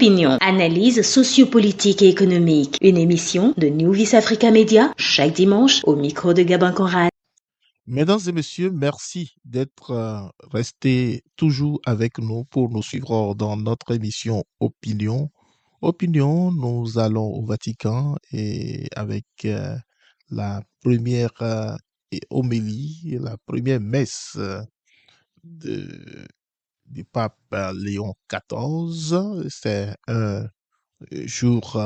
Opinion, analyse sociopolitique et économique. Une émission de New Vis Africa Media, chaque dimanche, au micro de Gabin Conrad. Mesdames et messieurs, merci d'être restés toujours avec nous pour nous suivre dans notre émission Opinion. Opinion, nous allons au Vatican et avec la première homélie, la première messe de, du pape Léon XIV. C'est un jour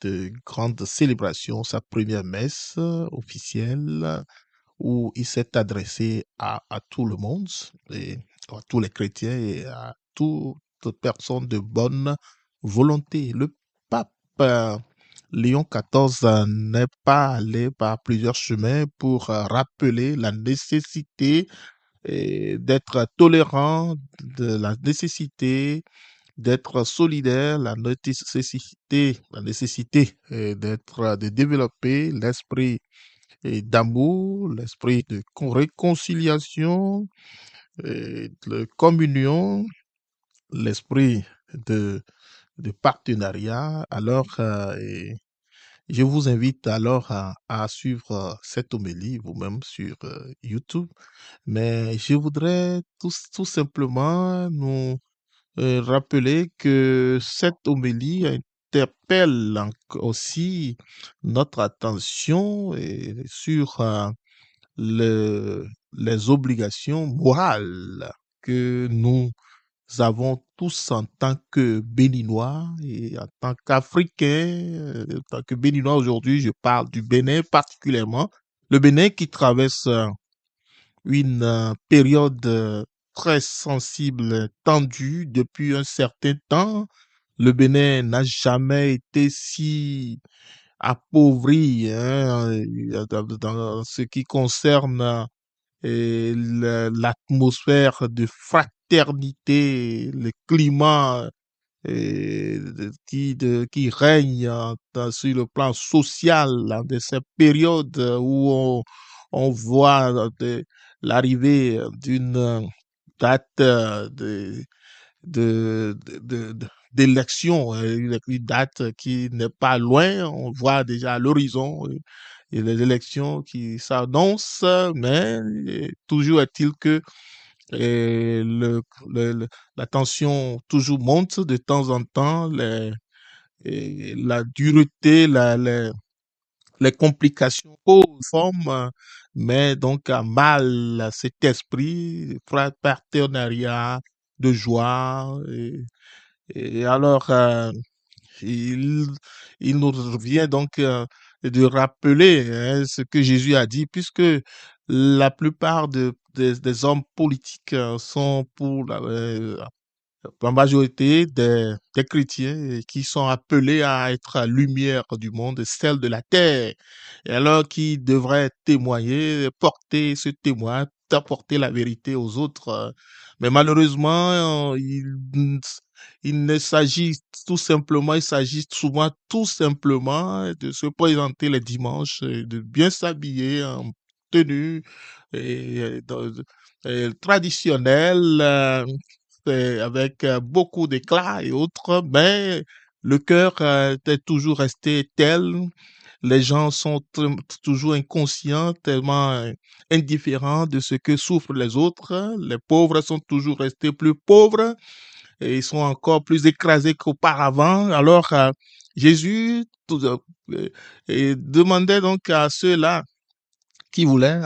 de grande célébration, sa première messe officielle où il s'est adressé à tout le monde, et à tous les chrétiens et à toute personne de bonne volonté. Le pape Léon XIV n'est pas allé par plusieurs chemins pour rappeler la nécessité d'être tolérant, de la nécessité d'être solidaire, la nécessité de développer l'esprit et d'amour, l'esprit de réconciliation, de communion, l'esprit de, de partenariat. Alors, je vous invite alors à suivre cette homélie vous-même sur YouTube. Mais je voudrais tout simplement nous rappeler que cette homélie interpelle aussi notre attention sur les obligations morales que nous avons tous en tant que Béninois et en tant qu'Africains. En tant que Béninois aujourd'hui, je parle du Bénin particulièrement. Le Bénin qui traverse une période très sensible, tendue depuis un certain temps. Le Bénin n'a jamais été si appauvri dans ce qui concerne l'atmosphère de fraternité, le climat qui règne sur le plan social de ces périodes où on voit l'arrivée d'une date de, de, de- d'élection, une date qui n'est pas loin. On voit déjà à l'horizon et les élections qui s'annoncent, mais toujours est-il que la tension toujours monte de temps en temps, la dureté, les complications forment, mais donc à mal cet esprit de partenariat, de joie. Et alors, il, il nous revient donc de rappeler ce que Jésus a dit, puisque la plupart des hommes politiques sont pour la majorité des chrétiens qui sont appelés à être la lumière du monde, celle de la terre, et alors qui devraient témoigner, porter ce témoin, apporter la vérité aux autres. Mais malheureusement, il ne s'agit tout simplement, il s'agit souvent tout simplement de se présenter les dimanches, de bien s'habiller en tenue et, traditionnelle, avec beaucoup d'éclat et autres, mais le cœur est toujours resté tel. Les gens sont toujours inconscients, tellement indifférents de ce que souffrent les autres. Les pauvres sont toujours restés plus pauvres et ils sont encore plus écrasés qu'auparavant. Alors, Jésus demandait donc à ceux-là qui voulaient,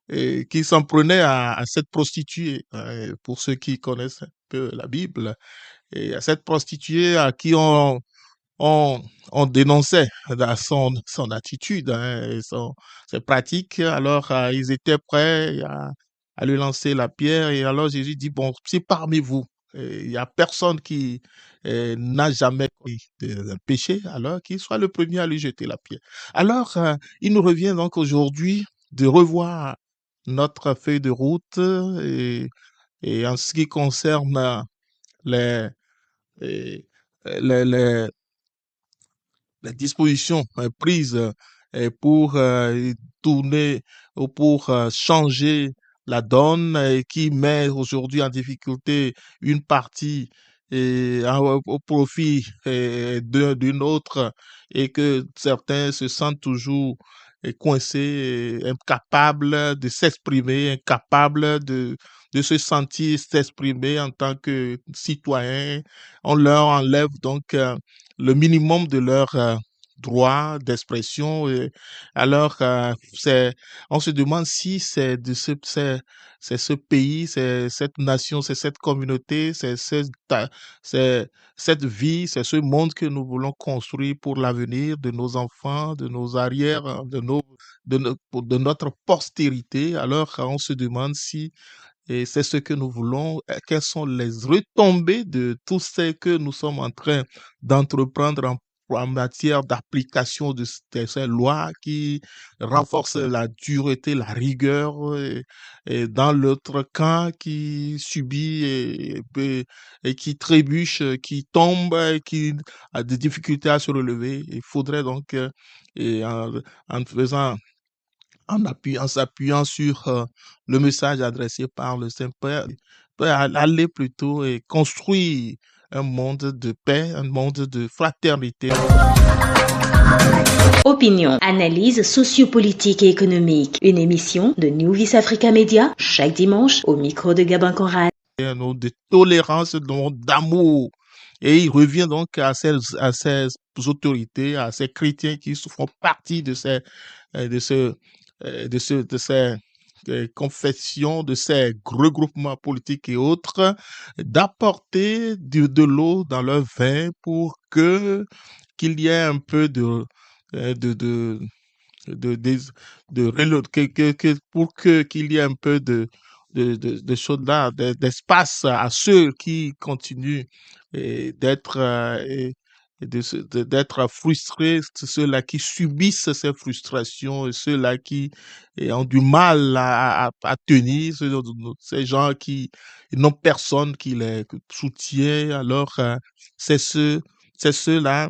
et qui s'en prenaient à cette prostituée, pour ceux qui connaissent un peu la Bible, et à cette prostituée à qui on, on dénonçait son attitude, et ses pratiques. Alors, ils étaient prêts à lui lancer la pierre. Et alors, Jésus dit, bon, si parmi vous, il y a personne qui n'a jamais commis un péché, alors qu'il soit le premier à lui jeter la pierre. Alors, il nous revient donc aujourd'hui de revoir notre feuille de route et en ce qui concerne les, les, les, les dispositions prises pour tourner ou pour changer la donne et qui met aujourd'hui en difficulté une partie au profit d'une autre et que certains se sentent toujours coincés, incapables de s'exprimer, incapables de se sentir s'exprimer en tant que citoyens. On leur enlève donc le minimum de leur droit d'expression. Alors, on se demande si c'est ce pays, c'est cette nation, c'est cette communauté, c'est cette vie, c'est ce monde que nous voulons construire pour l'avenir de nos enfants, de nos arrières, de notre postérité. Alors, on se demande si et c'est ce que nous voulons. Quelles sont les retombées de tout ce que nous sommes en train d'entreprendre en matière d'application de ces lois qui renforcent la dureté, la rigueur, et dans l'autre camp qui subit et qui trébuche, qui tombe, et qui a des difficultés à se relever. Il faudrait donc, et en faisant en s'appuyant sur le message adressé par le Saint-Père, peut aller plutôt et construire un monde de paix, un monde de fraternité. Opinion, analyse sociopolitique et économique. Une émission de New Vice Africa Media chaque dimanche au micro de Gabin Conrad. Un monde de tolérance, un monde d'amour. Et il revient donc à ces autorités, à ces chrétiens qui font partie de ces confessions, de ces regroupements politiques et autres, d'apporter de l'eau dans leur vin pour qu'il y ait un peu euh, de, de, pour qu'il y ait un peu de choses là, d'espace à ceux qui continuent d'être d'être frustrés, ceux-là qui subissent ces frustrations et ceux-là qui ont du mal à tenir, ces gens qui n'ont personne qui les soutient. Alors, c'est ceux-là,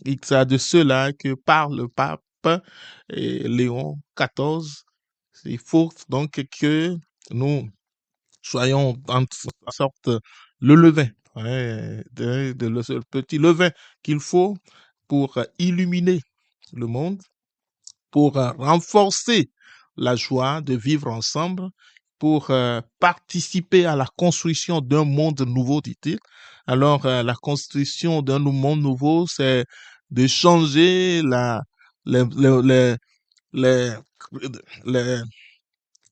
et c'est de ceux-là que parle le pape Léon XIV. Il faut donc que nous soyons en sorte le levain, le petit levain qu'il faut pour illuminer le monde, pour renforcer la joie de vivre ensemble, pour participer à la construction d'un monde nouveau, dit-il. Alors, la construction d'un monde nouveau, c'est de changer les, les, les, les,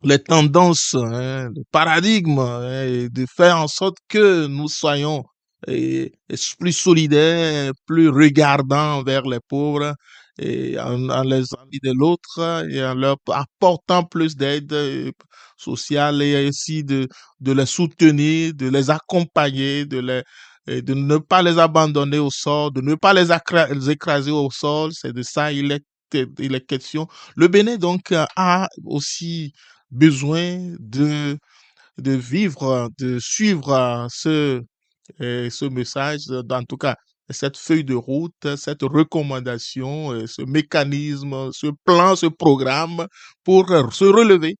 les tendances, hein, le paradigme, hein, et de faire en sorte que nous soyons plus solidaires, plus regardants vers les pauvres, et en les envie de l'autre et en leur apportant plus d'aide sociale et aussi de les soutenir, de les accompagner, et de ne pas les abandonner au sol, de ne pas les écraser au sol. C'est de ça il est question. Le Bénin donc a aussi besoin de vivre, de suivre ce message, en tout cas, cette feuille de route, cette recommandation, ce mécanisme, ce plan, ce programme pour se relever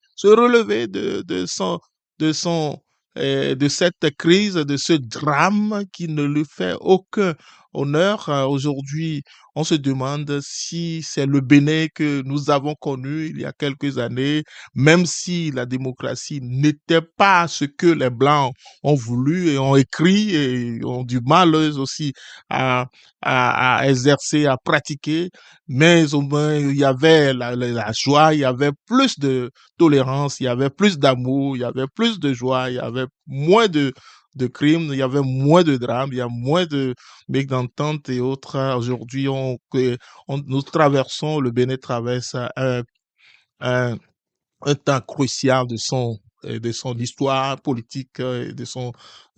de son, de cette crise, de ce drame qui ne lui fait aucun honneur. Aujourd'hui, on se demande si c'est le Bénin que nous avons connu il y a quelques années, même si la démocratie n'était pas ce que les Blancs ont voulu et ont écrit et ont du mal eux aussi à, à exercer, à pratiquer, mais au moins il y avait la joie, il y avait plus de tolérance, il y avait plus d'amour, il y avait plus de joie, il y avait moins de crimes, il y avait moins de drames, il y a moins de mésententes et autres. Aujourd'hui, nous traversons, le Bénin traverse un, un temps crucial de son histoire politique et de son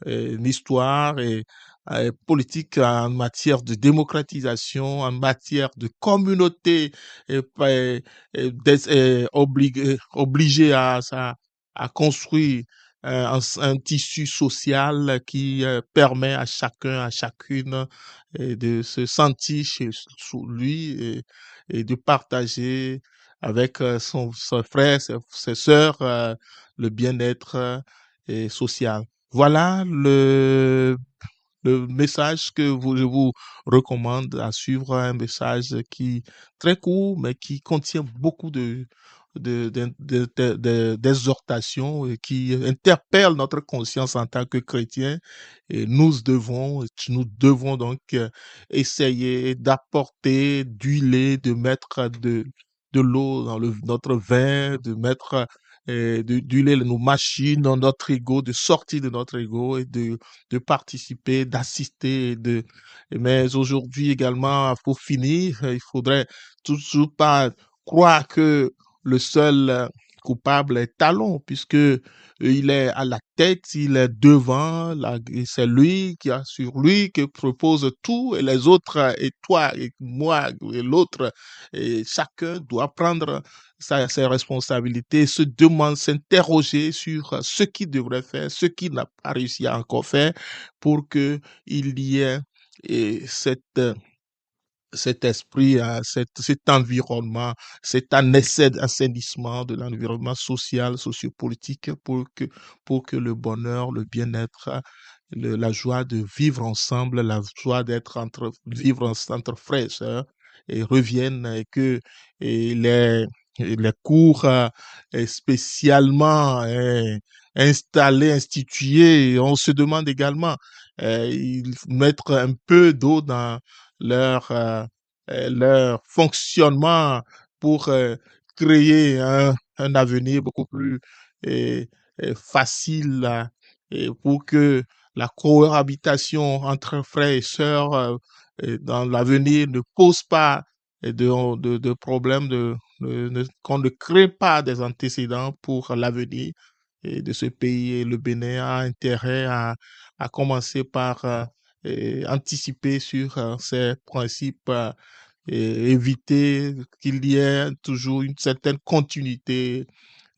histoire et politique en matière de démocratisation, en matière de communauté obligée à construire un tissu social qui permet à chacun, à chacune de se sentir sous lui et de partager avec son frère, ses sœurs, le bien-être et social. Voilà le message que je vous recommande à suivre, un message qui très court, mais qui contient beaucoup d'exhortations et qui interpellent notre conscience en tant que chrétiens. Et nous devons donc essayer d'apporter, d'huiler, de mettre de l'eau dans notre vin, de mettre d'huiler nos machines dans notre ego, de sortir de notre ego et de participer, d'assister. Mais aujourd'hui également, pour finir, il faudrait toujours pas croire que le seul coupable est Talon, puisque il est à la tête, il est devant, et c'est lui qui a sur lui que propose tout, et les autres, et toi, et moi, et l'autre, et chacun doit prendre ses responsabilités, s'interroger sur ce qu'il devrait faire, ce qu'il n'a pas réussi à encore faire, pour que il y ait cet esprit, cet environnement, assainissement de l'environnement social, sociopolitique pour que le bonheur, le bien-être, la joie de vivre ensemble, la joie vivre entre frères et sœurs et reviennent et que les cours spécialement institués, on se demande également, mettre un peu d'eau dans leur fonctionnement pour créer un avenir beaucoup plus euh, facile et pour que la cohabitation entre frères et sœurs dans l'avenir ne pose pas de problèmes, qu'on ne crée pas des antécédents pour l'avenir de ce pays. Et le Bénin a intérêt à commencer par anticiper sur ces principes et éviter qu'il y ait toujours une certaine continuité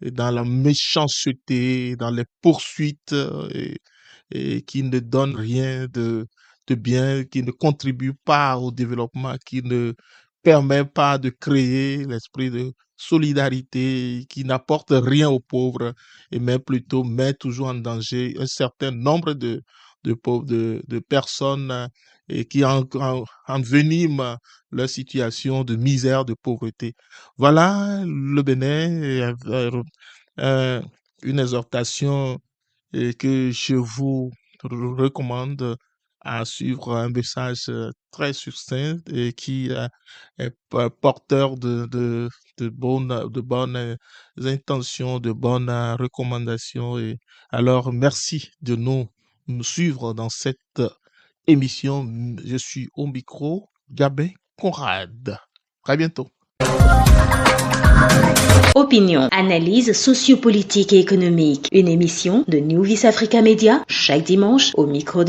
dans la méchanceté, dans les poursuites et qui ne donnent rien de bien, qui ne contribuent pas au développement, qui ne permet pas de créer l'esprit de solidarité, qui n'apporte rien aux pauvres et mais plutôt met toujours en danger un certain nombre de pauvres, de personnes et qui enveniment leur situation de misère, de pauvreté. Voilà le Bénin, euh, une exhortation que je vous recommande à suivre, un message très succinct et qui est porteur de bonnes intentions, de bonnes recommandations. Et alors, merci de nous suivre dans cette émission. Je suis au micro, Gabin Conrad. Très bientôt. Opinion, analyse sociopolitique et économique. Une émission de New Vis Africa Media chaque dimanche au micro de